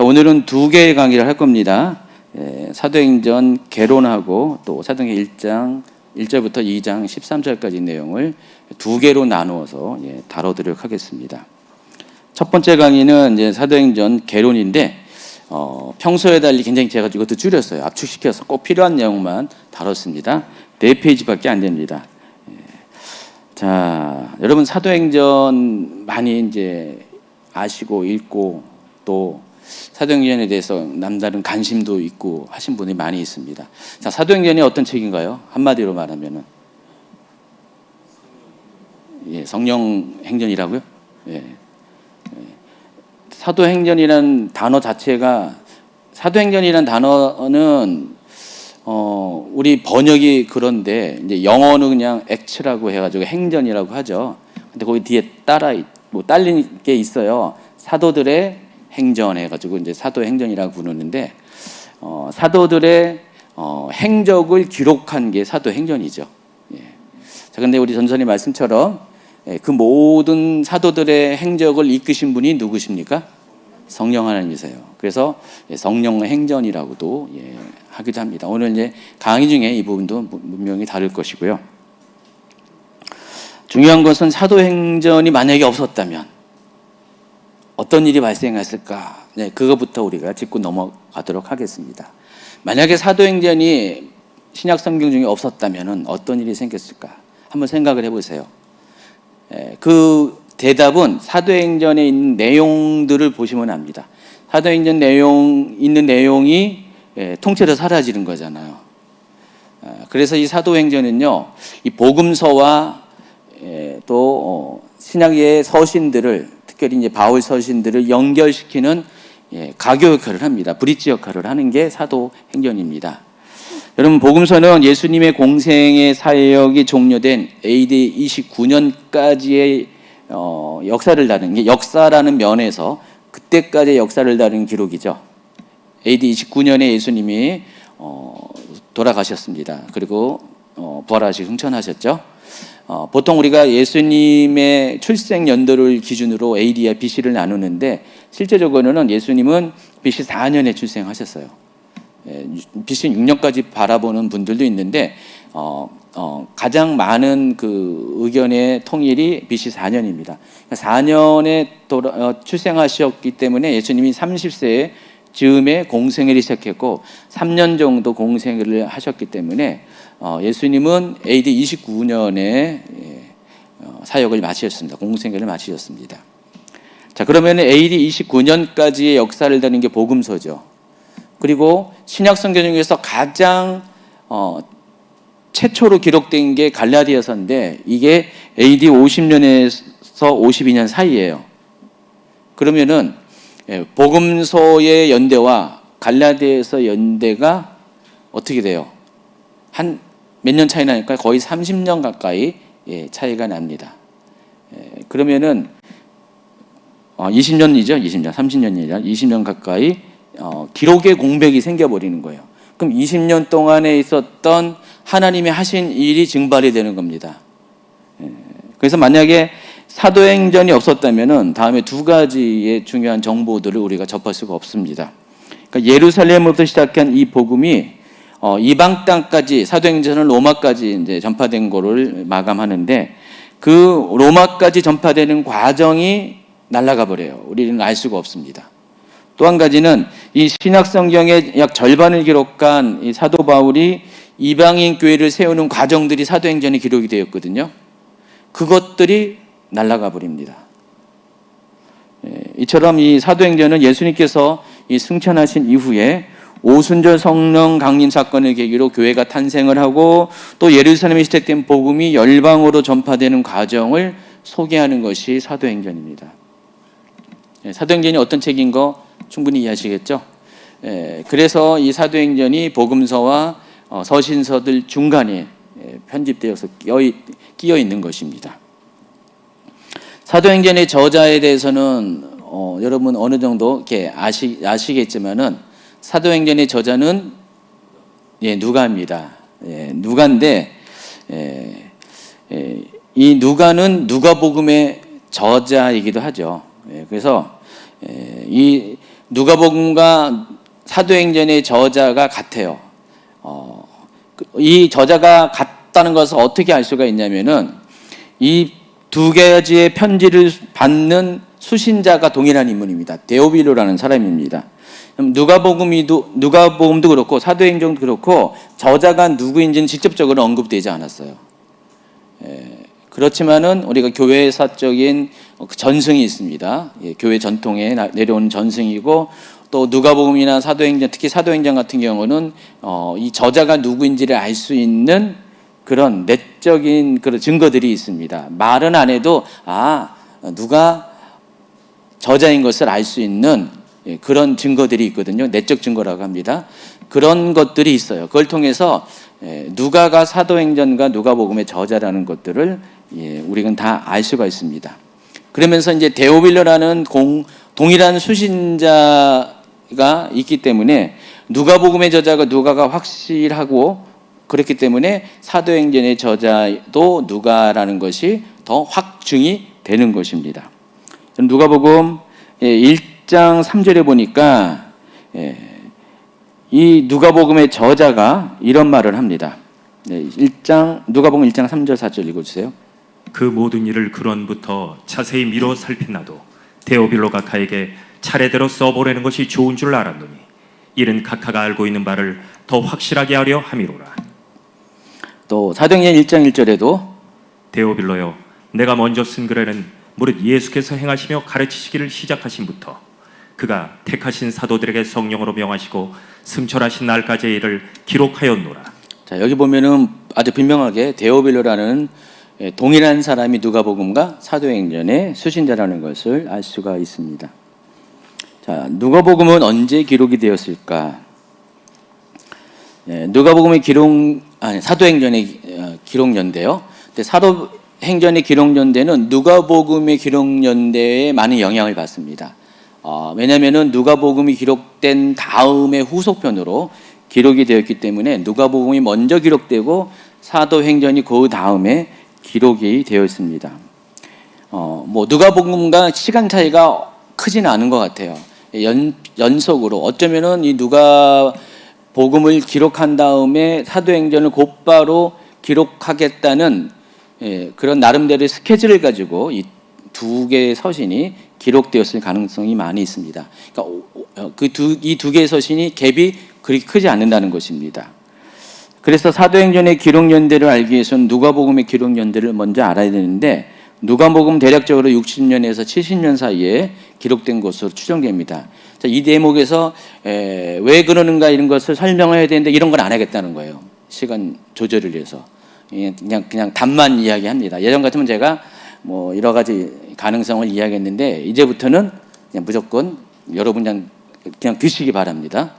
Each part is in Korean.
자, 오늘은 두 개의 강의를 할 겁니다. 사도행전 개론하고 또 사도행전 1장 1절부터 2장 13절까지 내용을 두 개로 나누어서 다뤄드리도록 하겠습니다. 첫 번째 강의는 이제 사도행전 개론인데 평소에 달리 굉장히 제가 이것도 줄였어요. 압축시켜서 꼭 필요한 내용만 다뤘습니다. 4페이지밖에 안 됩니다. 자, 여러분 사도행전 많이 이제 아시고 읽고 또 사도행전에 대해서 남다른 관심도 있고 하신 분이 많이 있습니다. 자, 사도행전이 어떤 책인가요? 한마디로 말하면은 성령 행전이라고요? 사도행전이라는 단어 자체가 사도행전이라는 단어는 우리 번역이 그런데 이제 영어는 그냥 액츠라고 해가지고 행전이라고 하죠. 근데 거기 뒤에 딸린 게 있어요. 사도들의 행전 해가지고 이제 사도행전이라고 부르는데 사도들의 행적을 기록한 게 사도행전이죠. 자, 근데 우리 전선의 말씀처럼 그 모든 사도들의 행적을 이끄신 분이 누구십니까? 성령 하나님이세요. 그래서 성령 행전이라고도 하기도 합니다. 오늘 이제 강의 중에 이 부분도 분명히 다룰 것이고요. 중요한 것은 사도행전이 만약에 없었다면 어떤 일이 발생했을까? 그거부터 우리가 짚고 넘어가도록 하겠습니다. 만약에 사도행전이 신약 성경 중에 없었다면 어떤 일이 생겼을까? 한번 생각을 해보세요. 그 대답은 사도행전에 있는 내용들을 보시면 압니다. 사도행전 있는 내용이 통째로 사라지는 거잖아요. 그래서 이 사도행전은요, 이 복음서와 또 신약의 서신들을 특별히 이제 바울 서신들을 연결시키는 가교 역할을 합니다. 브릿지 역할을 하는 게 사도행전입니다. 여러분, 복음서는 예수님의 공생의 사역이 종료된 AD 29년까지의 역사를 다루는 게 역사라는 면에서 그때까지의 역사를 다루는 기록이죠. AD 29년에 예수님이 돌아가셨습니다. 그리고 부활하시고 승천하셨죠. 보통 우리가 예수님의 출생 연도를 기준으로 AD와 BC를 나누는데 실제적으로는 예수님은 BC 4년에 출생하셨어요. BC 6년까지 바라보는 분들도 있는데 가장 많은 그 의견의 통일이 BC 4년입니다. 4년에 출생하셨기 때문에 예수님이 30세 즈음에 공생애를 시작했고 3년 정도 공생애를 하셨기 때문에 예수님은 AD 29년에 사역을 마치셨습니다. 공생애를 마치셨습니다. 자, 그러면 AD 29년까지의 역사를 다루는 게 복음서죠. 그리고 신약 성경 중에서 가장 최초로 기록된 게 갈라디아서인데 이게 AD 50년에서 52년 사이예요. 그러면은 복음서의 연대와 갈라디아서 연대가 어떻게 돼요? 한 몇 년 차이 나니까 거의 30년 가까이 차이가 납니다. 그러면은 20년이죠. 20년, 30년이 아니라 20년 가까이 기록의 공백이 생겨버리는 거예요. 그럼 20년 동안에 있었던 하나님이 하신 일이 증발이 되는 겁니다. 그래서 만약에 사도행전이 없었다면은 다음에 두 가지의 중요한 정보들을 우리가 접할 수가 없습니다. 그러니까 예루살렘으로부터 시작한 이 복음이 이방 땅까지 사도행전은 로마까지 이제 전파된 거를 마감하는데 그 로마까지 전파되는 과정이 날아가 버려요. 우리는 알 수가 없습니다. 또 한 가지는 이 신약 성경의 약 절반을 기록한 이 사도 바울이 이방인 교회를 세우는 과정들이 사도행전에 기록이 되었거든요. 그것들이 날아가 버립니다. 이처럼 이 사도행전은 예수님께서 이 승천하신 이후에 오순절 성령 강림 사건을 계기로 교회가 탄생을 하고 또 예루살렘에 시작된 복음이 열방으로 전파되는 과정을 소개하는 것이 사도행전입니다. 사도행전이 어떤 책인 거 충분히 이해하시겠죠? 그래서 이 사도행전이 복음서와 서신서들 중간에 편집되어서 끼어 있는 것입니다. 사도행전의 저자에 대해서는 여러분 어느 정도 이렇게 아시겠지만은 사도행전의 저자는 누가입니다. 누가인데 이 누가는 누가복음의 저자이기도 하죠. 그래서 이 누가복음과 사도행전의 저자가 같아요. 이 저자가 같다는 것을 어떻게 알 수가 있냐면은 이 두 가지의 편지를 받는 수신자가 동일한 인물입니다. 데오빌로라는 사람입니다. 누가복음도 그렇고 사도행전도 그렇고 저자가 누구인지는 직접적으로 언급되지 않았어요. 그렇지만은 우리가 교회사적인 전승이 있습니다. 교회 전통에 내려오는 전승이고, 또 누가복음이나 사도행전, 특히 사도행전 같은 경우는 이 저자가 누구인지를 알 수 있는 그런 내적인 그런 증거들이 있습니다. 말은 안 해도 누가 저자인 것을 알 수 있는 그런 증거들이 있거든요. 내적 증거라고 합니다. 그런 것들이 있어요. 그걸 통해서 누가가 사도행전과 누가복음의 저자라는 것들을 우리는 다 알 수가 있습니다. 그러면서 이제 데오빌로라는 동일한 수신자가 있기 때문에 누가복음의 저자가 누가가 확실하고, 그렇기 때문에 사도행전의 저자도 누가라는 것이 더 확증이 되는 것입니다. 누가복음 1장 3절에 보니까 이 누가복음의 저자가 이런 말을 합니다. 누가복음 1장 3절 4절 읽어주세요. 그 모든 일을 근원부터 자세히 미뤄 살핀나도 데오빌로 각하에게 차례대로 써보려는 것이 좋은 줄 알았노니 이는 각하가 알고 있는 바를 더 확실하게 하려 함이로라. 또 사도행전 1장 1절에도 데오빌로여, 내가 먼저 쓴 글에는 무릇 예수께서 행하시며 가르치시기를 시작하신부터 그가 택하신 사도들에게 성령으로 명하시고 승천하신 날까지의 일을 기록하였노라. 자, 여기 보면은 아주 분명하게 데오빌로라는 동일한 사람이 누가복음과 사도행전의 수신자라는 것을 알 수가 있습니다. 자, 누가복음은 언제 기록이 되었을까? 누가복음의 사도행전의 기록연대요. 근데 사도행전의 기록연대는 누가복음의 기록연대에 많은 영향을 받습니다. 왜냐하면은 누가복음이 기록된 다음에 후속편으로 기록이 되었기 때문에 누가복음이 먼저 기록되고 사도행전이 그 다음에 기록이 되어 있습니다. 누가복음과 시간 차이가 크지는 않은 것 같아요. 연속으로 어쩌면은 이 누가복음을 기록한 다음에 사도행전을 곧바로 기록하겠다는 그런 나름대로의 스케줄을 가지고 이 두 개의 서신이 기록되었을 가능성이 많이 있습니다. 그러니까 이 두 개의 서신이 갭이 그렇게 크지 않는다는 것입니다. 그래서 사도행전의 기록연대를 알기 위해서는 누가복음의 기록연대를 먼저 알아야 되는데, 누가복음 대략적으로 60년에서 70년 사이에 기록된 것으로 추정됩니다. 자, 이 대목에서 왜 그러는가 이런 것을 설명을 해야 되는데 이런 건 안 하겠다는 거예요. 시간 조절을 위해서. 그냥 답만 이야기합니다. 예전 같으면 제가 여러 가지 가능성을 이야기했는데 이제부터는 그냥 무조건 여러분 그냥 드시기 바랍니다.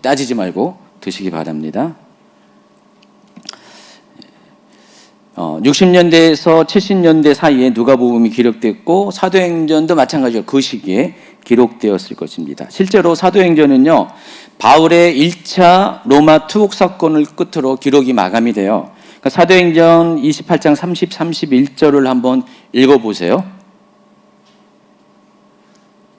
따지지 말고 드시기 바랍니다. 60년대에서 70년대 사이에 누가복음이 기록됐고 사도행전도 마찬가지로 그 시기에 기록되었을 것입니다. 실제로 사도행전은요, 바울의 1차 로마 투옥 사건을 끝으로 기록이 마감이 돼요. 그러니까 사도행전 28장 30, 31절을 한번 읽어보세요.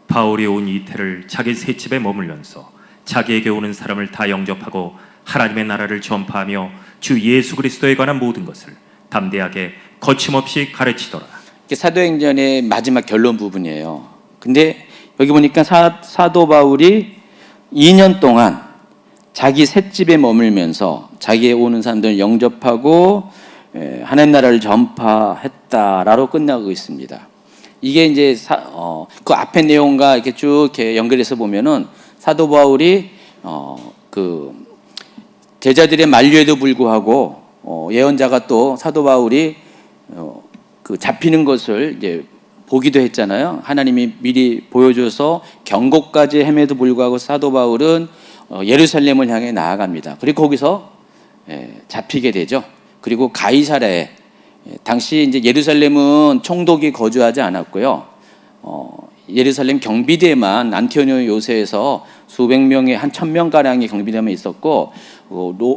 바울이 온 이태를 자기 새 집에 머물면서 자기에게 오는 사람을 다 영접하고 하나님의 나라를 전파하며 주 예수 그리스도에 관한 모든 것을 담대하게 거침없이 가르치더라. 이게 사도행전의 마지막 결론 부분이에요. 근데 여기 보니까 사도 바울이 2년 동안 자기 셋집에 머물면서 자기의 오는 사람들을 영접하고 하나님 나라를 전파했다라고 끝나고 있습니다. 이게 이제 그 앞에 내용과 이렇게 쭉 이렇게 연결해서 보면은 사도 바울이 그 제자들의 만류에도 불구하고 예언자가 또 사도 바울이 그 잡히는 것을 이제 보기도 했잖아요. 하나님이 미리 보여줘서 경고까지 헤매도 불구하고 사도 바울은 예루살렘을 향해 나아갑니다. 그리고 거기서 잡히게 되죠. 그리고 가이사랴에, 당시 이제 예루살렘은 총독이 거주하지 않았고요. 예루살렘 경비대만 안티오니오 요새에서 수백 명의 한 1000명 가량의 경비대만 있었고,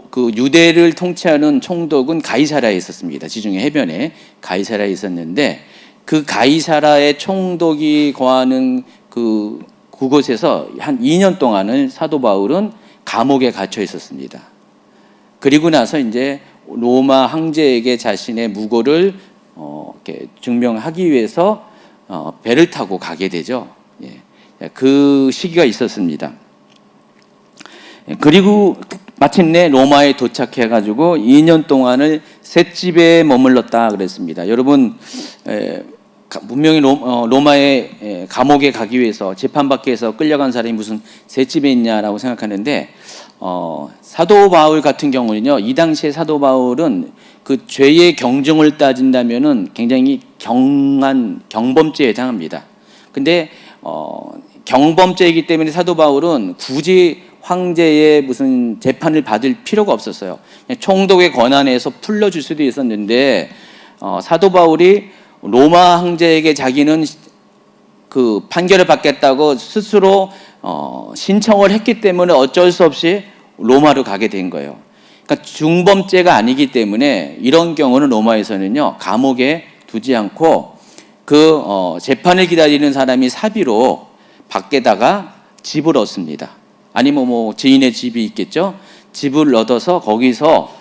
그 유대를 통치하는 총독은 가이사랴에 있었습니다. 지중해 해변에 가이사랴에 있었는데, 그 가이사랴의 총독이 거하는 그 그곳에서 한 2년 동안을 사도 바울은 감옥에 갇혀 있었습니다. 그리고 나서 이제 로마 황제에게 자신의 무고를 이렇게 증명하기 위해서 배를 타고 가게 되죠. 예. 그 시기가 있었습니다. 그리고 마침내 로마에 도착해가지고 2년 동안을 셋집에 머물렀다 그랬습니다. 여러분, 분명히 로마의 감옥에 가기 위해서 재판받기 위해서 끌려간 사람이 무슨 셋집에 있냐라고 생각하는데, 사도 바울 같은 경우는요, 이 당시에 사도 바울은 그 죄의 경중을 따진다면은 굉장히 경한 경범죄에 해당합니다. 근데 경범죄이기 때문에 사도 바울은 굳이 황제의 무슨 재판을 받을 필요가 없었어요. 총독의 권한에서 풀려줄 수도 있었는데, 사도 바울이 로마 황제에게 자기는 그 판결을 받겠다고 스스로 신청을 했기 때문에 어쩔 수 없이 로마로 가게 된 거예요. 그러니까 중범죄가 아니기 때문에 이런 경우는 로마에서는요, 감옥에 두지 않고 그 재판을 기다리는 사람이 사비로 밖에다가 집을 얻습니다. 아니면 뭐 지인의 집이 있겠죠. 집을 얻어서 거기서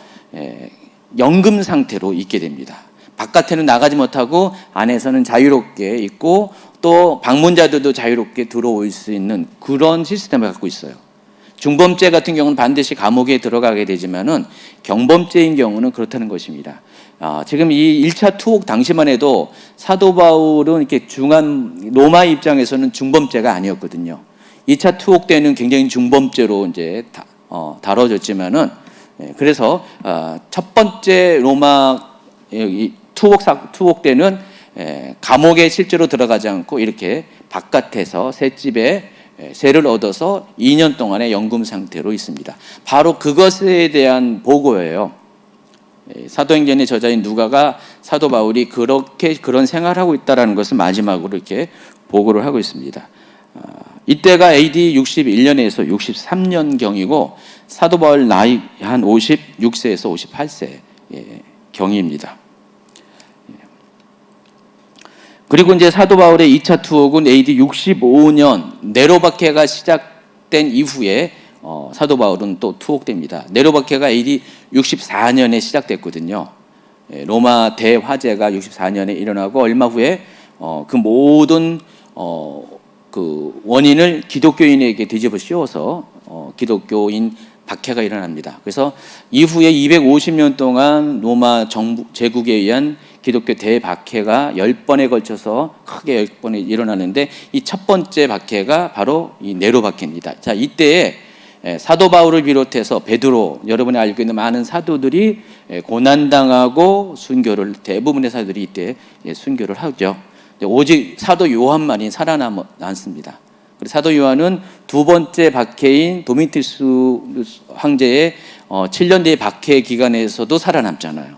연금 상태로 있게 됩니다. 바깥에는 나가지 못하고 안에서는 자유롭게 있고 또 방문자들도 자유롭게 들어올 수 있는 그런 시스템을 갖고 있어요. 중범죄 같은 경우는 반드시 감옥에 들어가게 되지만은 경범죄인 경우는 그렇다는 것입니다. 지금 이 1차 투옥 당시만 해도 사도 바울은 이렇게 로마 입장에서는 중범죄가 아니었거든요. 2차 투옥 때는 굉장히 중범죄로 이제 다뤄졌지만은, 그래서 첫 번째 로마 투옥 때는 감옥에 실제로 들어가지 않고 이렇게 바깥에서 셋집에 세를 얻어서 2년 동안의 연금 상태로 있습니다. 바로 그것에 대한 보고예요. 사도행전의 저자인 누가가 사도 바울이 그런 생활하고 있다라는 것을 마지막으로 이렇게 보고를 하고 있습니다. 이때가 AD 61년에서 63년경이고 사도 바울 나이 한 56세에서 58세 경입니다. 그리고 이제 사도 바울의 2차 투옥은 AD 65년 네로 박해가 시작된 이후에 사도 바울은 또 투옥됩니다. 네로 박해가 AD 64년에 시작됐거든요. 로마 대화재가 64년에 일어나고 얼마 후에 그 모든 그 원인을 기독교인에게 뒤집어 씌워서 기독교인 박해가 일어납니다. 그래서 이후에 250년 동안 로마 정부 제국에 의한 기독교 대박해가 10번에 걸쳐서 크게 10번에 일어나는데, 이 첫 번째 박해가 바로 이 네로 박해입니다. 자, 이때에 사도 바울을 비롯해서 베드로, 여러분이 알고 있는 많은 사도들이 고난당하고 대부분의 사도들이 이때 순교를 하죠. 오직 사도 요한만이 살아남습니다. 사도 요한은 두 번째 박해인 도미티스 황제의 7년 뒤의 박해 기간에서도 살아남잖아요.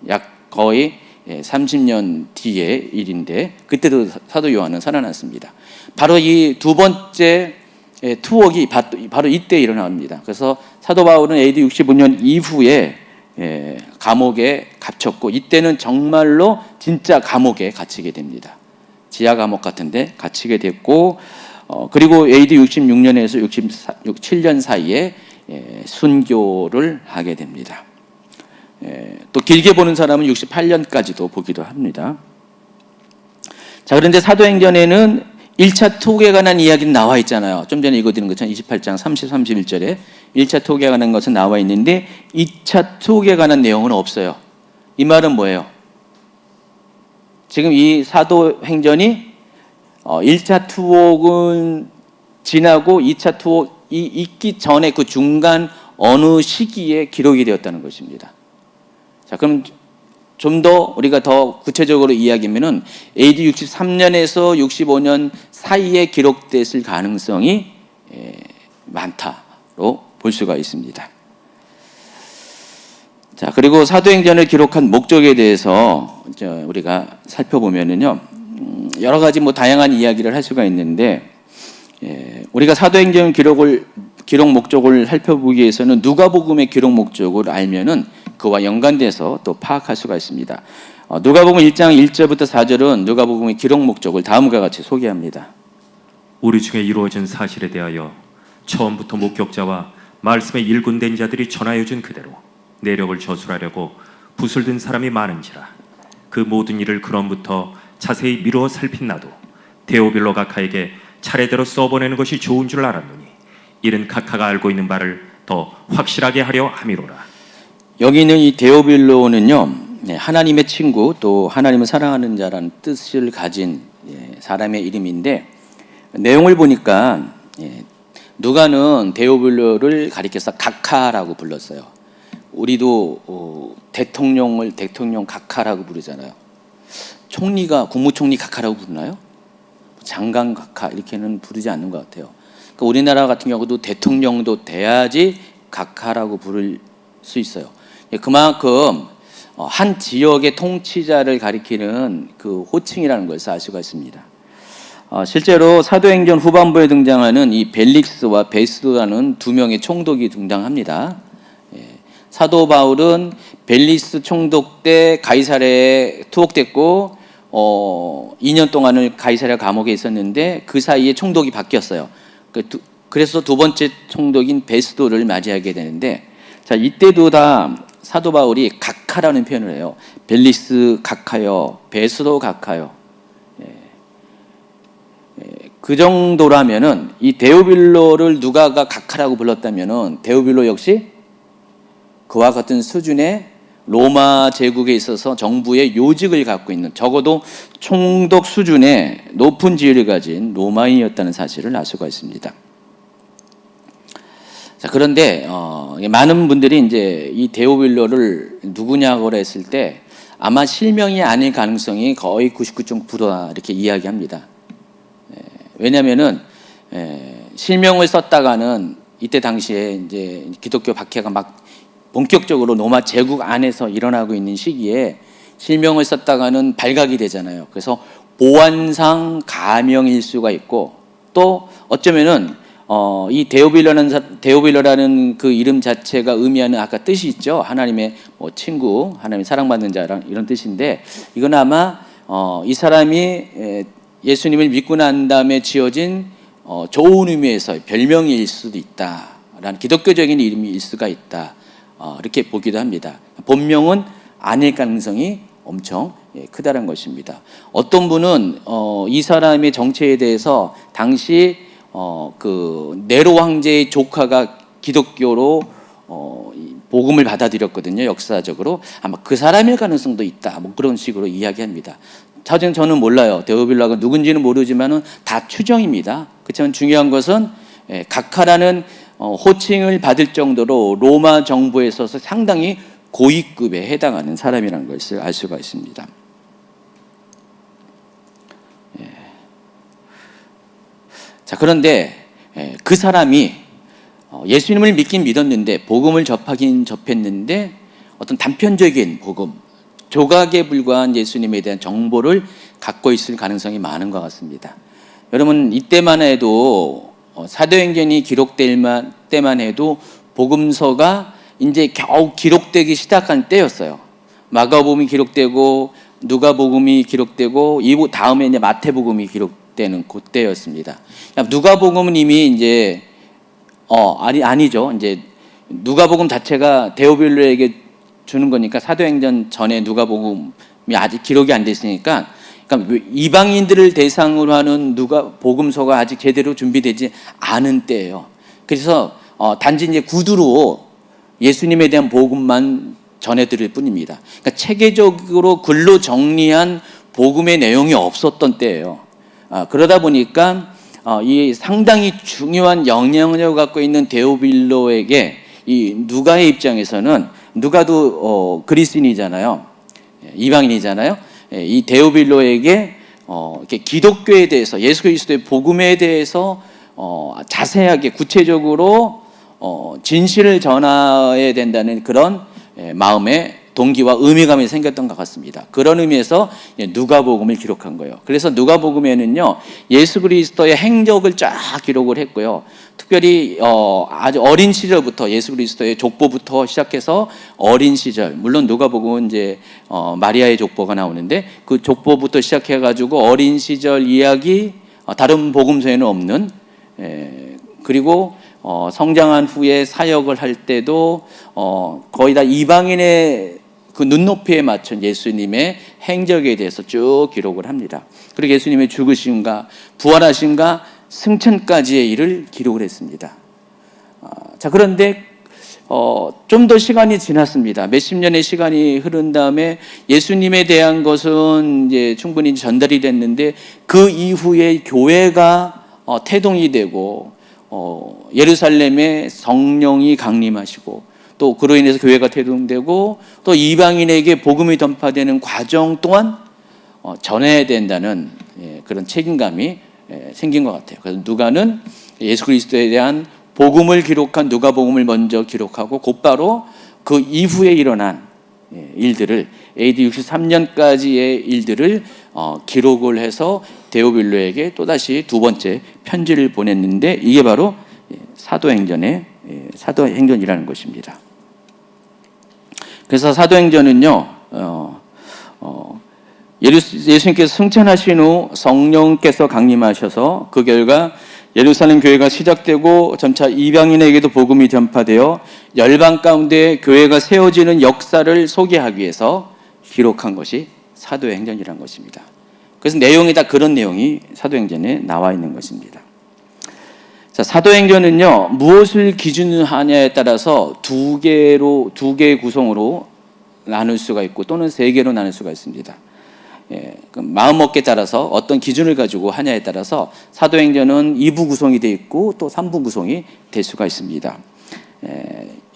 약 거의 30년 뒤의 일인데 그때도 사도 요한은 살아났습니다. 바로 이 두 번째 투옥이 바로 이때 일어납니다. 그래서 사도 바울은 AD 65년 이후에 감옥에 갇혔고, 이때는 정말로 진짜 감옥에 갇히게 됩니다. 지하 감옥 같은데 갇히게 됐고, 그리고 AD 66년에서 67년 사이에 순교를 하게 됩니다. 또 길게 보는 사람은 68년까지도 보기도 합니다. 자, 그런데 사도행전에는 1차 투옥에 관한 이야기는 나와 있잖아요. 좀 전에 읽어드린 것처럼 28장 30, 31절에 1차 투옥에 관한 것은 나와 있는데 2차 투옥에 관한 내용은 없어요. 이 말은 뭐예요? 지금 이 사도행전이 1차 투옥은 지나고 2차 투옥이 있기 전에 그 중간 어느 시기에 기록이 되었다는 것입니다. 자, 그럼 좀 더 우리가 더 구체적으로 이야기하면은 AD 63년에서 65년 사이에 기록됐을 가능성이 많다로 볼 수가 있습니다. 자, 그리고 사도행전을 기록한 목적에 대해서 우리가 살펴보면은요, 여러 가지 다양한 이야기를 할 수가 있는데, 우리가 사도행전 기록 목적을 살펴보기 위해서는 누가복음의 기록 목적을 알면은 그와 연관돼서 또 파악할 수가 있습니다. 누가복음 1장 1절부터 4절은 누가복음의 기록 목적을 다음과 같이 소개합니다. 우리 중에 이루어진 사실에 대하여 처음부터 목격자와 말씀에 일군된 자들이 전하여준 그대로 내력을 저술하려고 붓을 든 사람이 많은지라. 그 모든 일을 근원부터 자세히 미루어 살핀 나도 데오빌로 각하에게 차례대로 써보내는 것이 좋은 줄 알았노니 이는 각하가 알고 있는 바를 더 확실하게 하려 함이로라. 여기 있는 이 데오빌로는요, 하나님의 친구 또 하나님을 사랑하는 자라는 뜻을 가진 사람의 이름인데, 내용을 보니까 누가는 데오빌로를 가리켜서 각하라고 불렀어요. 우리도 대통령을 대통령 각하라고 부르잖아요. 총리가 국무총리 각하라고 부르나요? 장관 각하 이렇게는 부르지 않는 것 같아요. 그러니까 우리나라 같은 경우도 대통령도 돼야지 각하라고 부를 수 있어요. 그만큼 한 지역의 통치자를 가리키는 그 호칭이라는 것을 알 수가 있습니다. 실제로 사도행전 후반부에 등장하는 이 벨릭스와 베스도라는 두 명의 총독이 등장합니다. 사도 바울은 벨릭스 총독 때 가이사랴에 투옥됐고 2년 동안을 가이사랴 감옥에 있었는데 그 사이에 총독이 바뀌었어요. 그래서 두 번째 총독인 베스도를 맞이하게 되는데, 자, 이때도 다 사도 바울이 각하라는 표현을 해요. 벨릭스 각하여, 베스도 각하여. 그 정도라면은 이 데오빌로를 누가가 각하라고 불렀다면은 데오빌로 역시 그와 같은 수준의 로마 제국에 있어서 정부의 요직을 갖고 있는, 적어도 총독 수준의 높은 지위를 가진 로마인이었다는 사실을 알 수가 있습니다. 자, 그런데 많은 분들이 이제 이 데오빌로를 누구냐고 했을 때 아마 실명이 아닐 가능성이 거의 99.9%다 이렇게 이야기합니다. 왜냐하면은 실명을 썼다가는 이때 당시에 이제 기독교 박해가 막 본격적으로 로마 제국 안에서 일어나고 있는 시기에 실명을 썼다가는 발각이 되잖아요. 그래서 보안상 가명일 수가 있고, 또 어쩌면은 이 데오빌로라는 그 이름 자체가 의미하는 아까 뜻이 있죠. 하나님의 친구, 하나님 사랑받는 자랑 이런 뜻인데, 이건 아마 이 사람이 예수님을 믿고 난 다음에 지어진 좋은 의미에서 별명일 수도 있다라는, 기독교적인 이름일 수가 있다, 이렇게 보기도 합니다. 본명은 아닐 가능성이 엄청 크다는 것입니다. 어떤 분은 이 사람의 정체에 대해서 당시 그 네로 황제의 조카가 기독교로 복음을 받아들였거든요. 역사적으로 아마 그 사람일 가능성도 있다, 뭐 그런 식으로 이야기합니다. 사실 저는 몰라요. 데오빌로가 누군지는 모르지만은 다 추정입니다. 그렇지만 중요한 것은 각하라는 호칭을 받을 정도로 로마 정부에 있어서 상당히 고위급에 해당하는 사람이라는 것을 알 수가 있습니다. 자, 그런데 그 사람이 예수님을 믿긴 믿었는데, 복음을 접하긴 접했는데, 어떤 단편적인 복음, 조각에 불과한 예수님에 대한 정보를 갖고 있을 가능성이 많은 것 같습니다. 여러분, 이때만 해도 사도행전이 기록될 때만 해도 복음서가 이제 겨우 기록되기 시작한 때였어요. 마가복음이 기록되고 누가복음이 기록되고 이 다음에 이제 마태복음이 기록되는 그때였습니다. 누가복음은 이미 이제 아니죠. 이제 누가복음 자체가 데오빌로에게 주는 거니까 사도행전 전에 누가복음이 아직 기록이 안 됐으니까, 그러니까 이방인들을 대상으로 하는 복음서가 아직 제대로 준비되지 않은 때예요. 그래서 단지 이제 구두로 예수님에 대한 복음만 전해드릴 뿐입니다. 그러니까 체계적으로 글로 정리한 복음의 내용이 없었던 때예요. 그러다 보니까 이 상당히 중요한 영향력을 갖고 있는 데오빌로에게 이 누가의 입장에서는, 누가도 그리스인이잖아요. 이방인이잖아요. 이 데오빌로에게 이렇게 기독교에 대해서, 예수 그리스도의 복음에 대해서 자세하게 구체적으로 진실을 전해야 된다는 그런 마음의 동기와 의미감이 생겼던 것 같습니다. 그런 의미에서 누가복음을 기록한 거예요. 그래서 누가복음에는요, 예수 그리스도의 행적을 쫙 기록을 했고요. 특별히 아주 어린 시절부터 예수 그리스도의 족보부터 시작해서 어린 시절, 물론 누가복음은 이제 마리아의 족보가 나오는데 그 족보부터 시작해가지고 어린 시절 이야기, 다른 복음서에는 없는, 그리고 성장한 후에 사역을 할 때도 거의 다 이방인의 그 눈높이에 맞춘 예수님의 행적에 대해서 쭉 기록을 합니다. 그리고 예수님의 죽으심과 부활하심과 승천까지의 일을 기록을 했습니다. 자, 그런데 좀 더 시간이 지났습니다. 몇십 년의 시간이 흐른 다음에 예수님에 대한 것은 이제 충분히 전달이 됐는데, 그 이후에 교회가 태동이 되고 예루살렘에 성령이 강림하시고, 또 그로 인해서 교회가 태동되고, 또 이방인에게 복음이 전파되는 과정 또한 전해야 된다는 그런 책임감이 생긴 것 같아요. 그래서 누가는 예수 그리스도에 대한 복음을 기록한 누가복음을 먼저 기록하고, 곧바로 그 이후에 일어난 일들을, AD 63년까지의 일들을 기록을 해서 데오빌로에게 또다시 두 번째 편지를 보냈는데, 이게 바로 사도행전이라는 것입니다. 그래서 사도행전은요, 예수님께서 승천하신 후 성령께서 강림하셔서 그 결과 예루살렘 교회가 시작되고 점차 이방인에게도 복음이 전파되어 열방 가운데 교회가 세워지는 역사를 소개하기 위해서 기록한 것이 사도행전이라는 것입니다. 그래서 내용이 다 그런 내용이 사도행전에 나와 있는 것입니다. 자, 사도행전은요, 무엇을 기준으로 하냐에 따라서 두 개의 구성으로 나눌 수가 있고, 또는 세 개로 나눌 수가 있습니다. 그 마음먹기에 따라서 어떤 기준을 가지고 하냐에 따라서 사도행전은 2부 구성이 되어 있고 또 3부 구성이 될 수가 있습니다.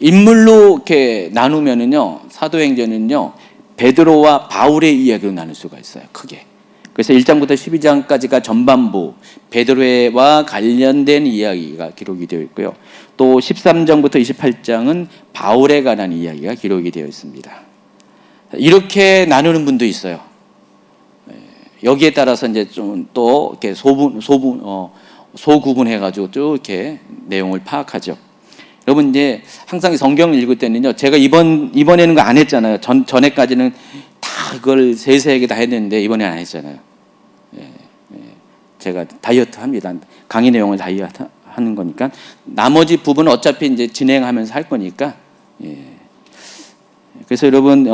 인물로 이렇게 나누면은요, 사도행전은요, 베드로와 바울의 이야기로 나눌 수가 있어요, 크게. 그래서 1장부터 12장까지가 전반부, 베드로와 관련된 이야기가 기록이 되어 있고요. 또 13장부터 28장은 바울에 관한 이야기가 기록이 되어 있습니다. 이렇게 나누는 분도 있어요. 여기에 따라서 이제 좀 또 이렇게 소구분해가지고 쭉 이렇게 내용을 파악하죠. 여러분, 이제 항상 성경을 읽을 때는요, 제가 이번에는 거 안 했잖아요. 전에까지는 다 그걸 세세하게 다 했는데, 이번에 안 했잖아요. 제가 다이어트 합니다. 강의 내용을 다이어트 하는 거니까. 나머지 부분은 어차피 이제 진행하면서 할 거니까. 그래서 여러분,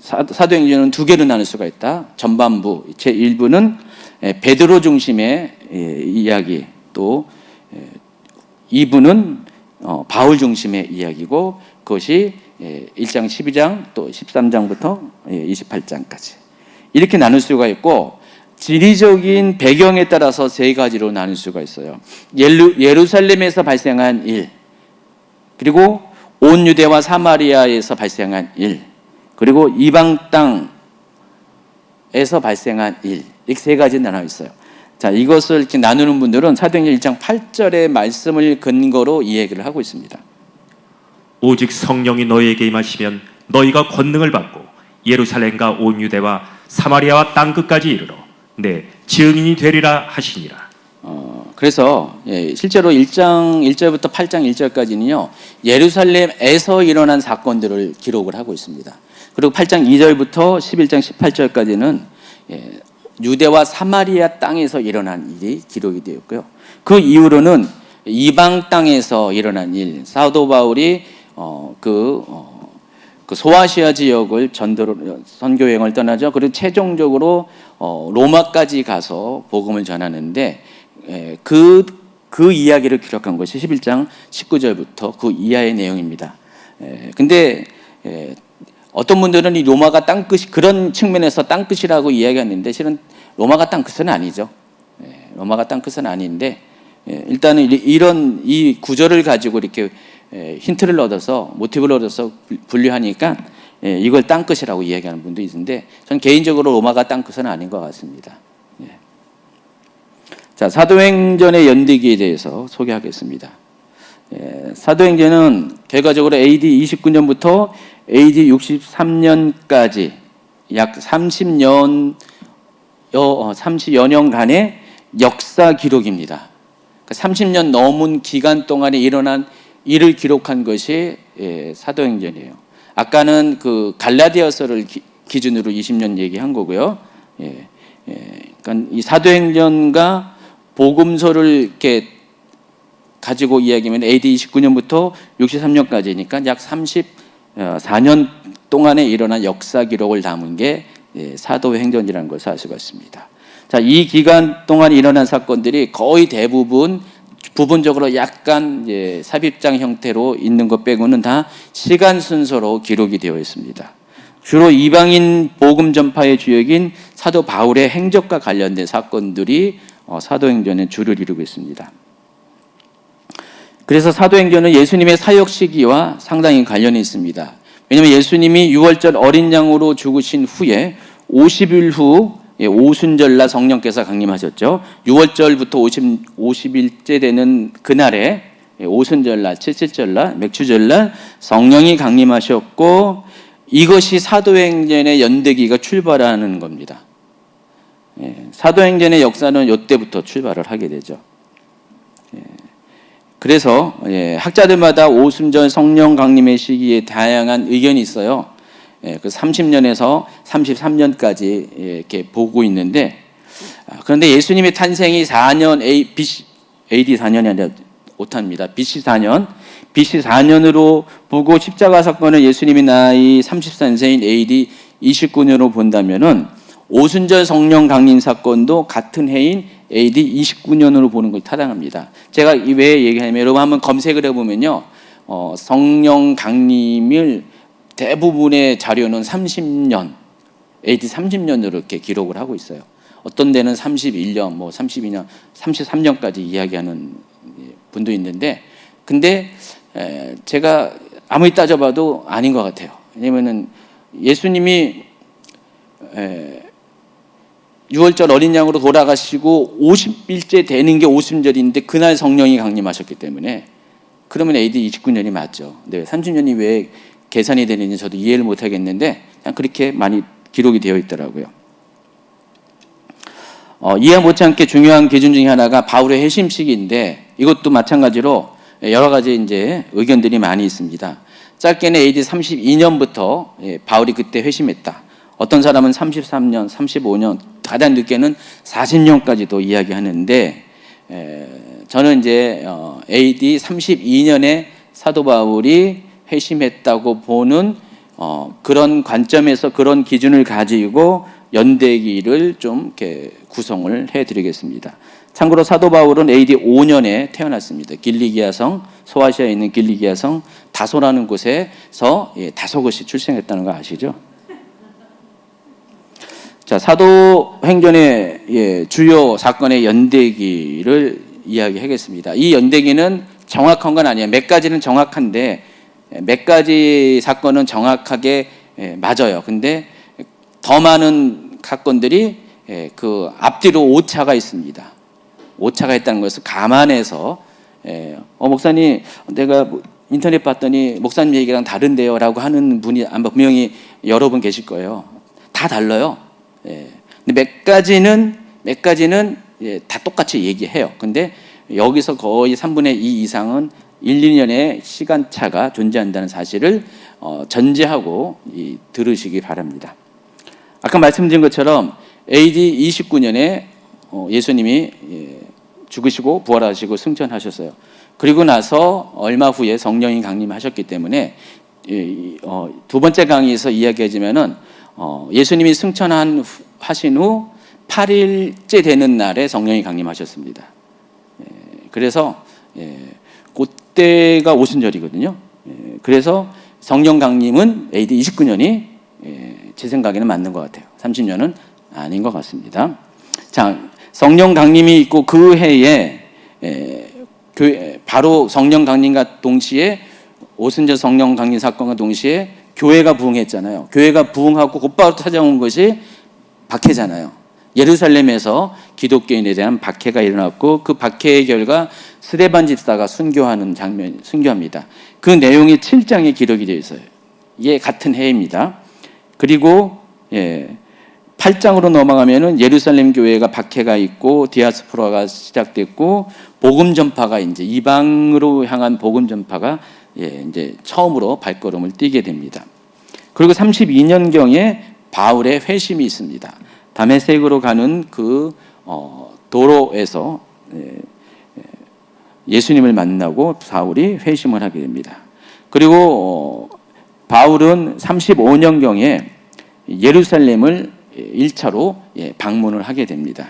사도행전은 두 개로 나눌 수가 있다. 전반부, 제1부는 베드로 중심의 이야기, 또 2부는 바울 중심의 이야기고, 그것이 1장 12장 또 13장부터 28장까지 이렇게 나눌 수가 있고, 지리적인 배경에 따라서 세 가지로 나눌 수가 있어요. 예루살렘에서 발생한 일, 그리고 온 유대와 사마리아에서 발생한 일, 그리고 이방 땅에서 발생한 일, 이렇게 세 가지 나눠 있어요. 자, 이것을 이렇게 나누는 분들은 사도행전 1장 8절의 말씀을 근거로 이 얘기를 하고 있습니다. 오직 성령이 너희에게 임하시면 너희가 권능을 받고 예루살렘과 온 유대와 사마리아와 땅 끝까지 이르러 내 증인이 되리라 하시니라. 그래서 실제로 1장 1절부터 8장 1절까지는요, 예루살렘에서 일어난 사건들을 기록을 하고 있습니다. 그리고 8장 2절부터 11장 18절까지는 유대와 사마리아 땅에서 일어난 일이 기록이 되어 있고요. 그 이후로는 이방 땅에서 일어난 일, 사도 바울이 그 소아시아 지역을 선교 여행을 떠나죠. 그리고 최종적으로 로마까지 가서 복음을 전하는데, 그 이야기를 기록한 것이 11장 19절부터 그 이하의 내용입니다. 근데 어떤 분들은 이 로마가 땅끝이, 그런 측면에서 땅끝이라고 이야기하는데, 실은 로마가 땅끝은 아니죠. 로마가 땅끝은 아닌데, 일단은 이 구절을 가지고 이렇게 힌트를 얻어서, 모티브를 얻어서 분류하니까 이걸 땅끝이라고 이야기하는 분도 있는데, 저는 개인적으로 로마가 땅끝은 아닌 것 같습니다. 자, 사도행전의 연대기에 대해서 소개하겠습니다. 사도행전은 결과적으로 AD 29년부터 AD 63년까지 약 30여 년간의 역사 기록입니다. 30년 넘은 기간 동안에 일어난 일을 기록한 것이 사도행전이에요. 아까는 그 갈라디아서를 기준으로 20년 얘기한 거고요. 그러니까 이 사도행전과 복음서를 이렇게 가지고 이야기하면 AD 29년부터 63년까지니까 약 34년 동안에 일어난 역사 기록을 담은 게 사도행전이라는 것을 알 수가 있습니다. 자, 이 기간 동안 일어난 사건들이 거의 대부분 부분적으로 약간 삽입장 형태로 있는 것 빼고는 다 시간 순서로 기록이 되어 있습니다. 주로 이방인 복음 전파의 주역인 사도 바울의 행적과 관련된 사건들이 사도행전의 주를 이루고 있습니다. 그래서 사도행전은 예수님의 사역 시기와 상당히 관련이 있습니다. 왜냐하면 예수님이 6월절 어린 양으로 죽으신 후에 50일 후 오순절날 성령께서 강림하셨죠. 6월절부터 50일째 되는 그날에 오순절날, 칠칠절날, 맥추절날 성령이 강림하셨고 이것이 사도행전의 연대기가 출발하는 겁니다. 사도행전의 역사는 이때부터 출발을 하게 되죠. 그래서 학자들마다 오순절 성령 강림의 시기에 다양한 의견이 있어요. 그 30년에서 33년까지 이렇게 보고 있는데, 그런데 예수님의 탄생이 4년 AD 4년이 아니라 오타입니다. BC 4년으로 보고 십자가 사건을 예수님의 나이 34세인 AD 29년으로 본다면은 오순절 성령 강림 사건도 같은 해인 AD 29년으로 보는 것이 타당합니다. 제가 왜 얘기하냐면 여러분 한번 검색을 해보면요, 성령 강림을 대부분의 자료는 30년, AD 30년으로 이렇게 기록을 하고 있어요. 어떤 데는 31년, 32년, 33년까지 이야기하는 분도 있는데, 근데 제가 아무리 따져봐도 아닌 것 같아요. 왜냐면은 예수님이 6월절 어린 양으로 돌아가시고 50일째 되는 게 오순절인데 그날 성령이 강림하셨기 때문에 그러면 AD 29년이 맞죠. 근데 30년이 왜 계산이 되는지 저도 이해를 못 하겠는데 그냥 그렇게 많이 기록이 되어 있더라고요. 이해 못지않게 중요한 기준 중에 하나가 바울의 회심 시기인데 이것도 마찬가지로 여러 가지 이제 의견들이 많이 있습니다. 짧게는 AD 32년부터 바울이 그때 회심했다. 어떤 사람은 33년, 35년, 가장 늦게는 40년까지도 이야기하는데 저는 이제 AD 32년에 사도 바울이 회심했다고 보는 그런 관점에서 그런 기준을 가지고 연대기를 좀 이렇게 구성을 해드리겠습니다. 참고로 사도 바울은 AD 5년에 태어났습니다. 길리기아성, 소아시아에 있는 길리기아성 다소라는 곳에서 다소것이 출생했다는 거 아시죠? 자, 사도행전의 주요 사건의 연대기를 이야기하겠습니다. 이 연대기는 정확한 건 아니에요. 몇 가지는 정확한데 몇 가지 사건은 정확하게 맞아요. 근데 더 많은 사건들이 그 앞뒤로 오차가 있습니다. 오차가 있다는 것을 감안해서 목사님 내가 인터넷 봤더니 목사님 얘기랑 다른데요 라고 하는 분이 아마 분명히 여러 분 계실 거예요. 다 달라요. 근데 몇 가지는 다 똑같이 얘기해요. 근데 여기서 거의 3분의 2 이상은 1, 2년의 시간차가 존재한다는 사실을 전제하고 들으시기 바랍니다. 아까 말씀드린 것처럼 AD 29년에 예수님이 죽으시고 부활하시고 승천하셨어요. 그리고 나서 얼마 후에 성령이 강림하셨기 때문에 두 번째 강의에서 이야기하자면은 예수님이 승천하신 후 8일째 되는 날에 성령이 강림하셨습니다. 그래서 그때가 오순절이거든요. 그래서 성령 강림은 AD 29년이 제 생각에는 맞는 것 같아요. 30년은 아닌 것 같습니다. 자, 성령 강림이 있고 그 해에 바로 성령 강림과 동시에 오순절 성령 강림 사건과 동시에 교회가 부흥했잖아요. 교회가 부흥하고 곧바로 찾아온 것이 박해잖아요. 예루살렘에서 기독교인에 대한 박해가 일어났고 그 박해의 결과 스데반 집사가 순교합니다. 그 내용이 7장에 기록이 되어 있어요. 이게 같은 해입니다. 그리고 8장으로 넘어가면은 예루살렘 교회가 박해가 있고 디아스포라가 시작됐고 복음 전파가 이제 이방으로 향한 복음 전파가 이제 처음으로 발걸음을 띄게 됩니다. 그리고 32년경에 바울의 회심이 있습니다. 다메섹으로 가는 그 도로에서 예수님을 만나고 바울이 회심을 하게 됩니다. 그리고 바울은 35년경에 예루살렘을 1차로 방문을 하게 됩니다.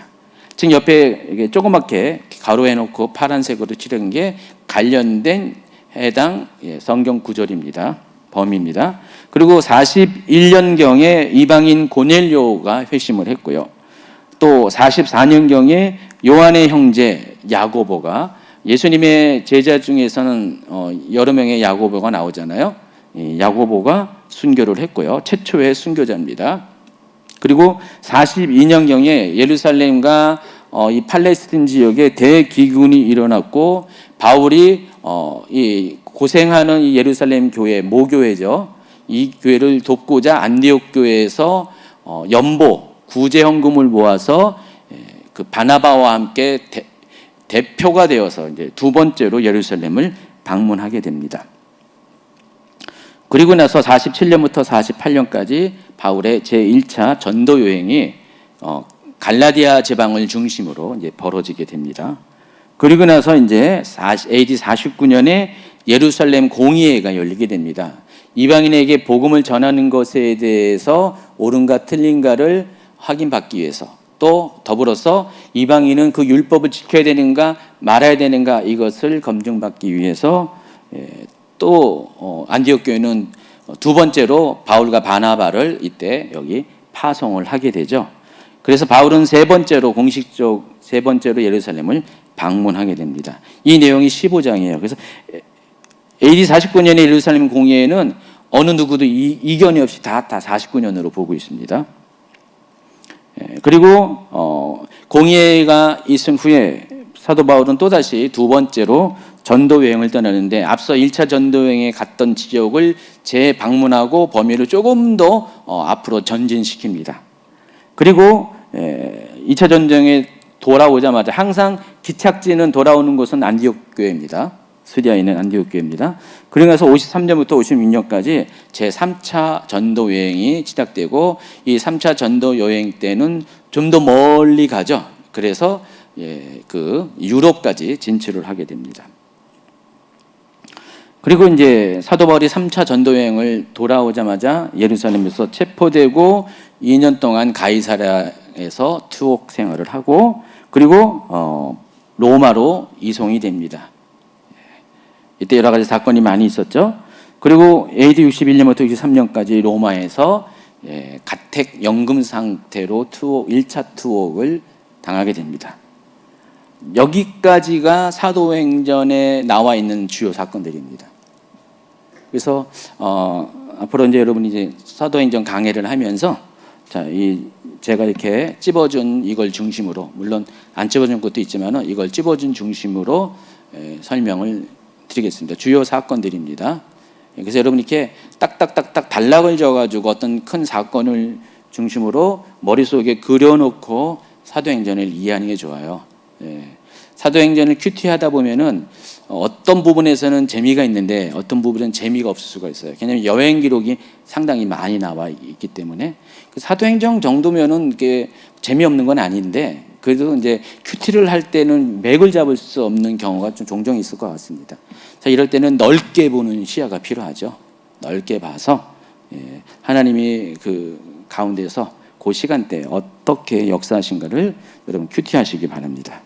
지금 옆에 이게 조그맣게 가로해놓고 파란색으로 칠한 게 관련된 해당 성경 구절입니다. 범위입니다. 그리고 41년경에 이방인 고넬료가 회심을 했고요. 또 44년경에 요한의 형제 야고보가, 예수님의 제자 중에서는 여러 명의 야고보가 나오잖아요. 야고보가 순교를 했고요. 최초의 순교자입니다. 그리고 42년경에 예루살렘과 이 팔레스틴 지역에 대기근이 일어났고, 바울이 이 고생하는 이 예루살렘 교회, 모교회죠. 이 교회를 돕고자 안디옥 교회에서 연보, 구제헌금을 모아서 그 바나바와 함께 대표가 되어서 이제 두 번째로 예루살렘을 방문하게 됩니다. 그리고 나서 47년부터 48년까지 바울의 제1차 전도 여행이 갈라디아 지방을 중심으로 이제 벌어지게 됩니다. 그리고 나서 이제 AD 49년에 예루살렘 공의회가 열리게 됩니다. 이방인에게 복음을 전하는 것에 대해서 옳은가 틀린가를 확인받기 위해서, 또 더불어서 이방인은 그 율법을 지켜야 되는가 말아야 되는가 이것을 검증받기 위해서 또 안디옥 교회는 두 번째로 바울과 바나바를 이때 여기 파송을 하게 되죠. 그래서 바울은 공식적 세 번째로 예루살렘을 방문하게 됩니다. 이 내용이 15장이에요. 그래서 AD 49년의 예루살렘 공의회는 어느 누구도 이견이 없이 다 49년으로 보고 있습니다. 그리고 공의회가 있은 후에 사도 바울은 또다시 두 번째로 전도 여행을 떠나는데, 앞서 1차 전도 여행에 갔던 지역을 재방문하고 범위를 조금 더 앞으로 전진시킵니다. 그리고 2차 전도 여행에 돌아오자마자 항상 기착지는 돌아오는 곳은 안디옥 교회입니다. 시리아에 있는 안디옥 교회입니다. 그리고 나서 53년부터 56년까지 제3차 전도 여행이 시작되고, 이 3차 전도 여행 때는 좀 더 멀리 가죠. 그래서 그 유럽까지 진출을 하게 됩니다. 그리고 이제 사도 바울이 3차 전도 여행을 돌아오자마자 예루살렘에서 체포되고 2년 동안 가이사랴에서 투옥 생활을 하고, 그리고 로마로 이송이 됩니다. 이때 여러 가지 사건이 많이 있었죠. 그리고 AD 61년부터 63년까지 로마에서 가택 연금 상태로 1차 투옥을 당하게 됩니다. 여기까지가 사도행전에 나와 있는 주요 사건들입니다. 그래서 앞으로 이제 여러분이 이제 사도행전 강해를 하면서 제가 이렇게 찝어준 이걸 중심으로, 물론 안 찝어준 것도 있지만은 이걸 찝어준 중심으로 설명을 드리겠습니다. 주요 사건들입니다. 그래서 여러분 이렇게 딱딱딱딱 단락을 지어가지고 어떤 큰 사건을 중심으로 머릿속에 그려놓고 사도행전을 이해하는 게 좋아요. 사도행전을 큐티하다 보면은 어떤 부분에서는 재미가 있는데 어떤 부분은 재미가 없을 수가 있어요. 왜냐하면 여행 기록이 상당히 많이 나와 있기 때문에. 사도행전 정도면은 이게 재미없는 건 아닌데, 그래도 이제 큐티를 할 때는 맥을 잡을 수 없는 경우가 좀 종종 있을 것 같습니다. 자, 이럴 때는 넓게 보는 시야가 필요하죠. 넓게 봐서 하나님이 그 가운데서 그 시간대에 어떻게 역사하신가를 여러분 큐티하시기 바랍니다.